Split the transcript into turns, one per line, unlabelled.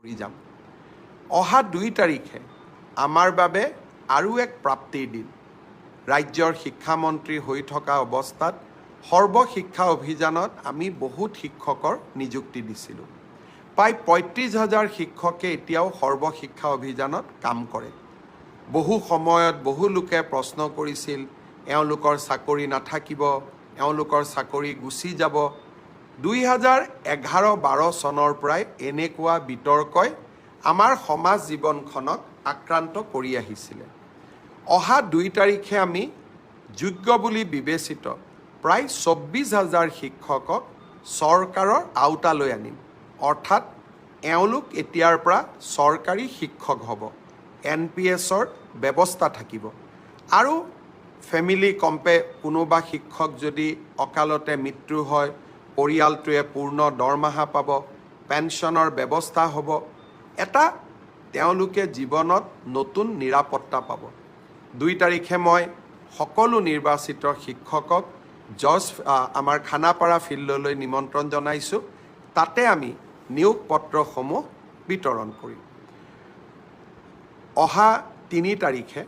কৰি যাম। অহা 2 তাৰিখে আমাৰ বাবে আৰু এক প্ৰাপ্তিৰ দিন। ৰাজ্যৰ শিক্ষামন্ত্ৰী হৈ থকা অৱস্থাত সৰ্বশিক্ষা অভিযানত আমি বহুত শিক্ষকৰ নিযুক্তি দিছিলোঁ। প্ৰায় 35,000 শিক্ষকে এতিয়াও সৰ্বশিক্ষা অভিযানত কাম কৰে। বহু সময়ত বহু লোকে প্ৰশ্ন কৰিছিল, এওঁলোকৰ চাকৰি নাথাকিব, এওঁলোকৰ চাকৰি গুচি যাব। 2011-12 চনৰ পৰাই এনেকুৱা বিতৰ্কই আমাৰ সমাজ জীৱনখনক আক্ৰান্ত কৰি আহিছিলে। অহা 2 তাৰিখে আমি যোগ্য বুলি বিবেচিত প্ৰায় 24,000 শিক্ষকক চৰকাৰৰ আওতালৈ আনিম। অৰ্থাৎ এওঁলোক এতিয়াৰ পৰা চৰকাৰী শিক্ষক হ'ব। NPSৰ ব্যৱস্থা থাকিব। আৰু ফেমিলি কোনোবা শিক্ষক যদি অকালতে মৃত্যু হয়, পৰিয়ালটোৱে পূৰ্ণ দৰমহা পাব, পেঞ্চনৰ ব্যৱস্থা হ'ব। এটা তেওঁলোকে জীৱনত নতুন নিৰাপত্তা পাব। 2 তাৰিখে মই সকলো নিৰ্বাচিত শিক্ষকক আমাৰ খানাপাৰা ফিল্ডলৈ নিমন্ত্ৰণ জনাইছোঁ। তাতে আমি নিয়োগ পত্ৰসমূহ বিতৰণ কৰিম। অহা 3 তাৰিখে